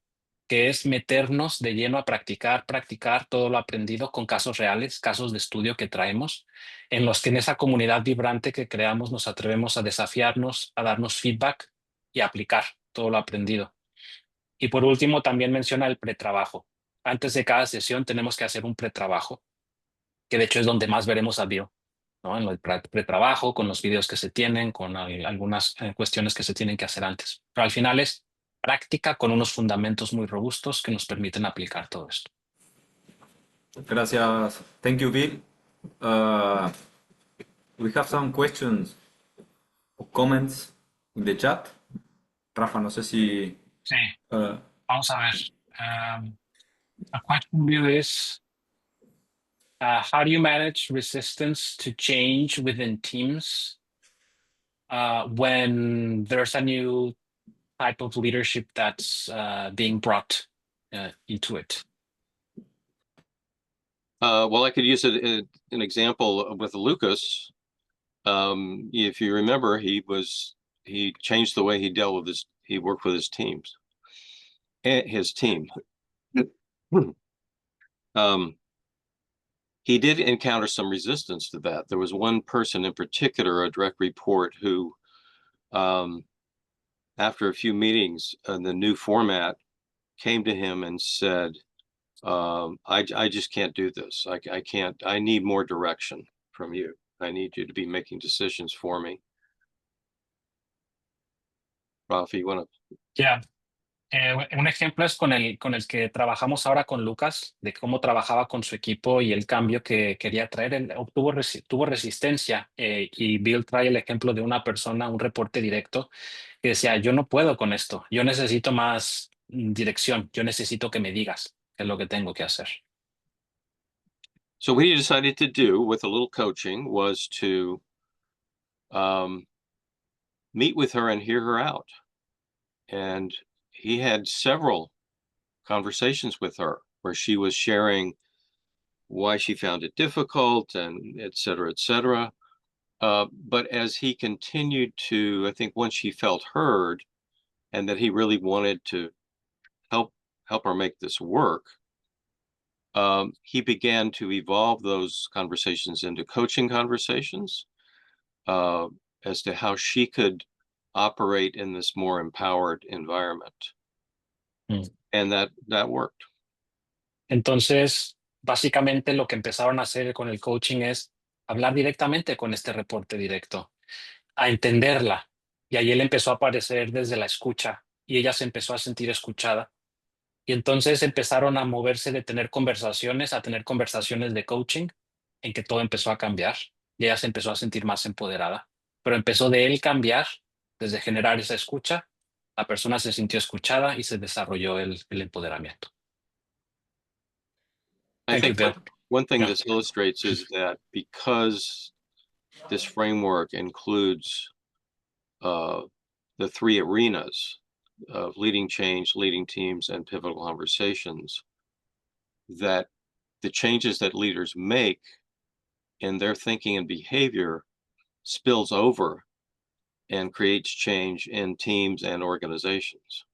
que es meternos de lleno a practicar todo lo aprendido con casos reales, casos de estudio que traemos, en los que en esa comunidad vibrante que creamos nos atrevemos a desafiarnos, a darnos feedback y a aplicar todo lo aprendido. Y por último, también menciona el pretrabajo. Antes de cada sesión tenemos que hacer un pretrabajo, que de hecho es donde más veremos a Bill, ¿no? En el pretrabajo, con los videos que se tienen, con algunas cuestiones que se tienen que hacer antes. Pero al final es práctica con unos fundamentos muy robustos que nos permiten aplicar todo esto. Gracias. Thank you, Bill. We have some questions or comments in the chat. Rafa, no sé si... Sí, vamos a ver. A question view is, how do you manage resistance to change within teams when there's a new type of leadership that's being brought into it? Well, I could use an example with Lucas. If you remember, he changed the way he dealt with he worked with his teams and his team. He did encounter some resistance to that. There was one person in particular, a direct report, who, after a few meetings in the new format, came to him and said, I just can't do this. I can't, I need more direction from you. I need you to be making decisions for me. Rafa, you want to? Yeah. Un ejemplo es con el que trabajamos ahora con Lucas, de cómo trabajaba con su equipo y el cambio que quería traer. Él tuvo resistencia y Bill trae el ejemplo de una persona, un reporte directo, que decía, yo no puedo con esto, yo necesito más dirección, yo necesito que me digas qué es lo que tengo que hacer. So what he decided to do with a little coaching was to meet with her and hear her out. And he had several conversations with her where she was sharing why she found it difficult and et cetera, et cetera. But as he continued to, I think once she felt heard and that he really wanted to help her make this work, he began to evolve those conversations into coaching conversations as to how she could operate in this more empowered environment. And that worked. Entonces, básicamente lo que empezaron a hacer con el coaching es hablar directamente con este reporte directo, a entenderla. Y ahí él empezó a aparecer desde la escucha y ella se empezó a sentir escuchada. Y entonces empezaron a moverse de tener conversaciones a tener conversaciones de coaching, en que todo empezó a cambiar y ella se empezó a sentir más empoderada. Pero empezó de él cambiar, desde generar esa escucha, la persona se sintió escuchada y se desarrolló el empoderamiento. I Thank you, think Bill. one thing Yeah. this illustrates is that because this framework includes the three arenas of leading change, leading teams, and pivotal conversations, that the changes that leaders make in their thinking and behavior spills over and creates change in teams and organizations.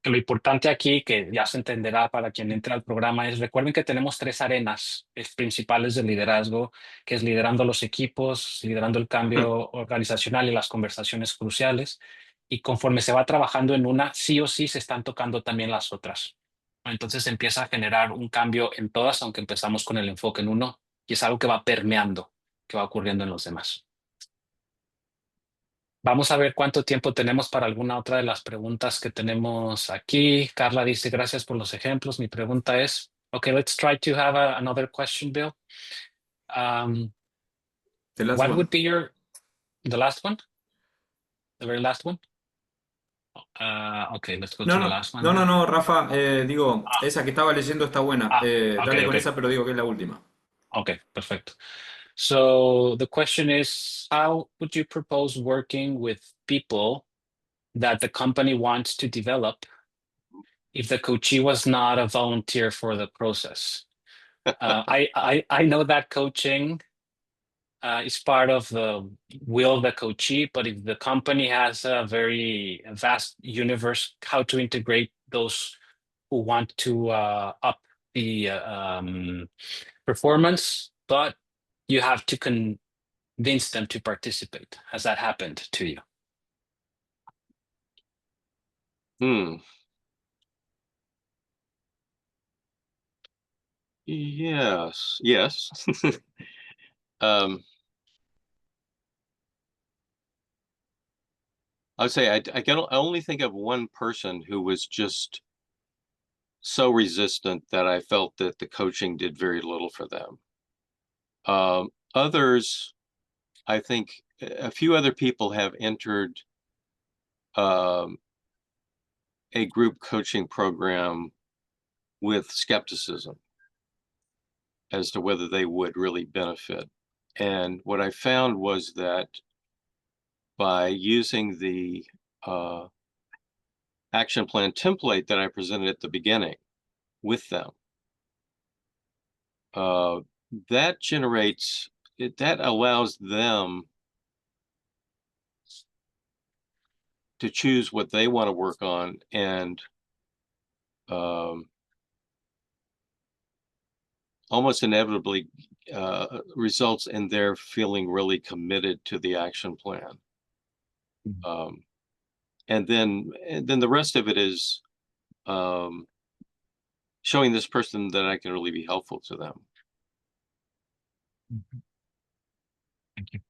Que lo importante aquí, que ya se entenderá para quien entre al programa, es recuerden que tenemos tres arenas principales de liderazgo, que es liderando los equipos, liderando el cambio organizacional y las conversaciones cruciales. Y conforme se va trabajando en una, sí o sí se están tocando también las otras. Entonces empieza a generar un cambio en todas, aunque empezamos con el enfoque en uno, y es algo que va permeando, que va ocurriendo en los demás. Vamos a ver cuánto tiempo tenemos para alguna otra de las preguntas que tenemos aquí. Carla dice, gracias por los ejemplos. Mi pregunta es, okay, let's try to have another question, Bill. The last What one. would be the last one? The very last one? Okay, let's go to the last one. No, Rafa, digo, esa que estaba leyendo está buena. Dale con esa, pero digo que es la última. Okay, perfecto. So the question is, how would you propose working with people that the company wants to develop if the coachee was not a volunteer for the process? I know that coaching is part of the will of the coachee, but if the company has a very vast universe, how to integrate those who want to up the performance, but you have to convince them to participate. Has that happened to you? Yes. I would say I only think of one person who was just so resistant that I felt that the coaching did very little for them. Others, I think a few other people have entered a group coaching program with skepticism as to whether they would really benefit. And what I found was that by using the action plan template that I presented at the beginning with them, that allows them to choose what they want to work on, and almost inevitably results in their feeling really committed to the action plan. And then the rest of it is showing this person that I can really be helpful to them. Thank you.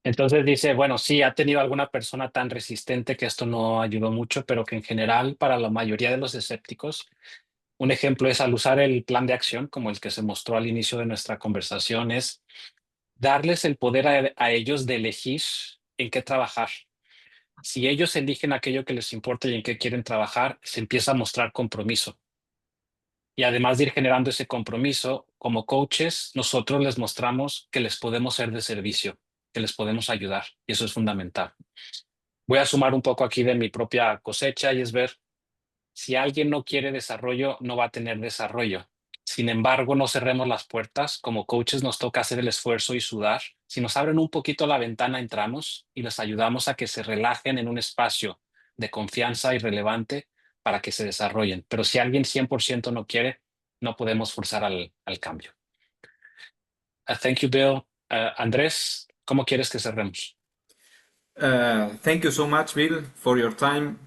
Entonces dice, bueno, sí, ha tenido alguna persona tan resistente que esto no ayudó mucho, pero que en general para la mayoría de los escépticos, un ejemplo es al usar el plan de acción, como el que se mostró al inicio de nuestra conversación, es darles el poder a ellos de elegir en qué trabajar. Si ellos eligen aquello que les importa y en qué quieren trabajar, se empieza a mostrar compromiso. Y además de ir generando ese compromiso, como coaches, nosotros les mostramos que les podemos ser de servicio, que les podemos ayudar, y eso es fundamental. Voy a sumar un poco aquí de mi propia cosecha, y es ver, si alguien no quiere desarrollo, no va a tener desarrollo. Sin embargo, no cerremos las puertas. Como coaches nos toca hacer el esfuerzo y sudar. Si nos abren un poquito la ventana, entramos y les ayudamos a que se relajen en un espacio de confianza y relevante para que se desarrollen. Pero si alguien 100% no quiere, no podemos forzar al cambio. Thank you, Bill. Andrés, ¿cómo quieres que cerremos? Thank you so much, Bill, for your time,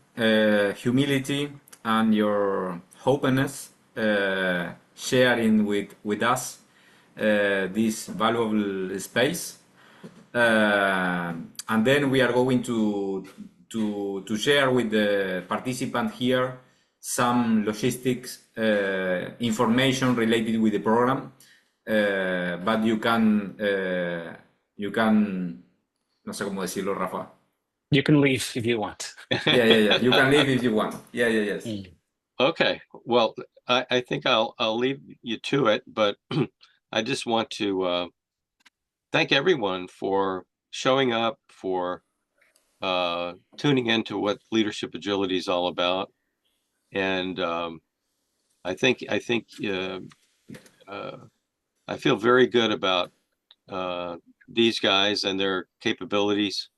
humility, and your openness, sharing with us this valuable space. And then we are going to share with the participant here some logistics information related with the program. But you can, no sé cómo decirlo, Rafa. You can leave if you want. Yeah. You can leave if you want. Yes. Okay. Well, I think I'll leave you to it, but I just want to thank everyone for showing up, for tuning into what leadership agility is all about. And I feel very good about these guys and their capabilities,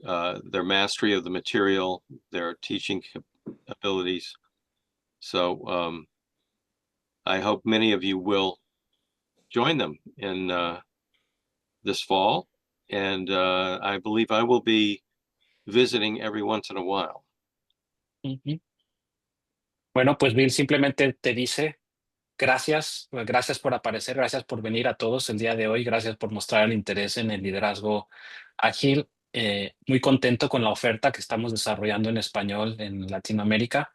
their mastery of the material, their teaching abilities. So I hope many of you will join them in this fall. And I believe I will be visiting every once in a while. Ujú. Bueno, pues Bill simplemente te dice gracias, gracias por aparecer, gracias por venir a todos el día de hoy, gracias por mostrar el interés en el liderazgo ágil. Muy contento con la oferta que estamos desarrollando en español en Latinoamérica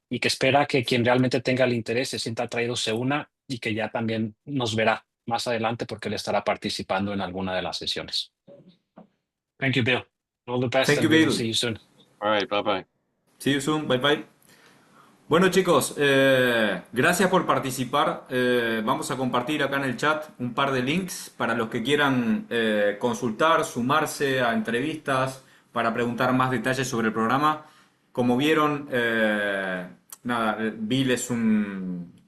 y que espera que quien realmente tenga el interés se sienta atraído, se una y que ya también nos verá más adelante porque él estará participando en alguna de las sesiones. Thank you, Bill. All the best Thank you, and we will Bill. see you soon. All right, bye-bye. See you soon. Bye bye. Bueno chicos, gracias por participar. Vamos a compartir acá en el chat un par de links para los que quieran consultar, sumarse a entrevistas, para preguntar más detalles sobre el programa. Como vieron, nada, Bill es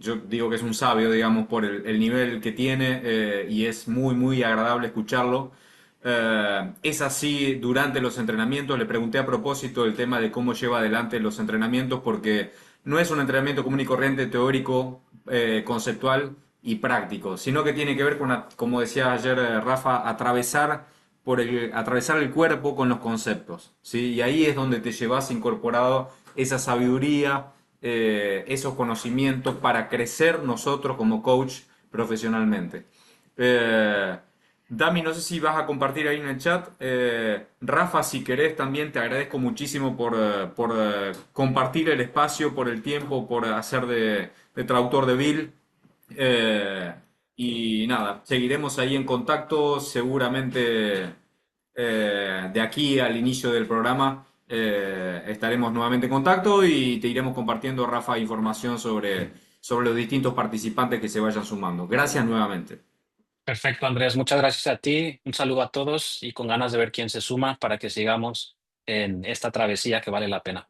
yo digo que es un sabio, digamos, por el nivel que tiene y es muy, muy agradable escucharlo. Es así durante los entrenamientos. Le pregunté a propósito el tema de cómo lleva adelante los entrenamientos porque no es un entrenamiento común y corriente, teórico, conceptual y práctico, sino que tiene que ver con, como decía ayer Rafa, atravesar el cuerpo con los conceptos, ¿sí? Y ahí es donde te llevas incorporado esa sabiduría, esos conocimientos para crecer nosotros como coach profesionalmente. Dami, no sé si vas a compartir ahí en el chat. Rafa, si querés también te agradezco muchísimo por compartir el espacio, por el tiempo, por hacer de traductor de Bill. Y nada, seguiremos ahí en contacto. Seguramente de aquí al inicio del programa estaremos nuevamente en contacto y te iremos compartiendo, Rafa, información sobre los distintos participantes que se vayan sumando. Gracias nuevamente. Perfecto, Andrés. Muchas gracias a ti. Un saludo a todos y con ganas de ver quién se suma para que sigamos en esta travesía que vale la pena.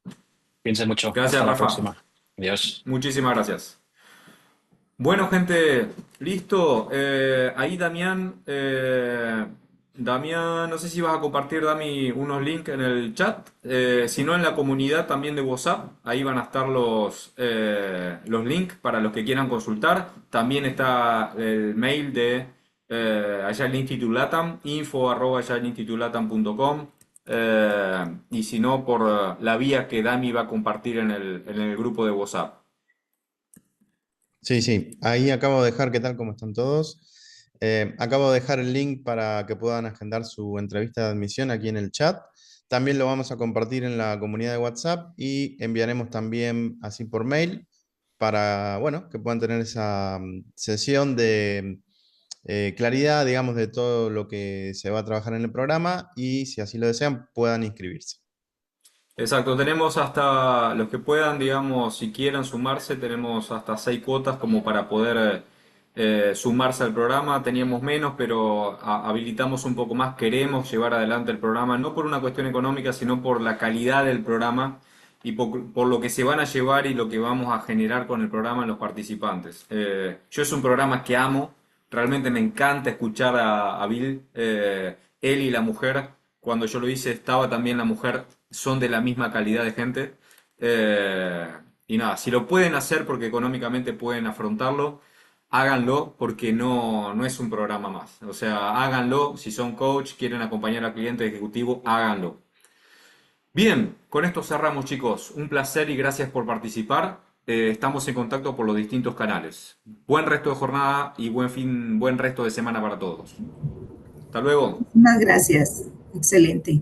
Piensen mucho. Gracias, Hasta la Rafa. próxima. Adiós. Muchísimas gracias. Bueno, gente, listo. Ahí Damián, no sé si vas a compartir, Dami, unos links en el chat. Si no, en la comunidad también de WhatsApp, ahí van a estar los links para los que quieran consultar. También está el mail de Agile Institute Latam, info@agileInstitutelatam.com. Y si no, por la vía que Dami va a compartir en el grupo de WhatsApp. Sí, sí, ahí acabo de dejar, ¿qué tal? ¿Cómo están todos? Acabo de dejar el link para que puedan agendar su entrevista de admisión aquí en el chat. También lo vamos a compartir en la comunidad de WhatsApp y enviaremos también así por mail para, bueno, que puedan tener esa sesión de claridad, digamos, de todo lo que se va a trabajar en el programa y si así lo desean, puedan inscribirse. Exacto, tenemos hasta los que puedan, digamos, si quieran sumarse, tenemos hasta 6 cuotas como para poder sumarse al programa. Teníamos menos, pero habilitamos un poco más. Queremos llevar adelante el programa, no por una cuestión económica, sino por la calidad del programa y por lo que se van a llevar y lo que vamos a generar con el programa en los participantes. Yo es un programa que amo, realmente me encanta escuchar a Bill, él y la mujer. Cuando yo lo hice estaba también la mujer, son de la misma calidad de gente. Y nada, si lo pueden hacer porque económicamente pueden afrontarlo, háganlo porque no es un programa más. O sea, háganlo. Si son coach, quieren acompañar al cliente ejecutivo, háganlo. Bien, con esto cerramos, chicos. Un placer y gracias por participar. Estamos en contacto por los distintos canales. Buen resto de jornada y buen resto de semana para todos. Hasta luego. Muchas gracias. Excelente.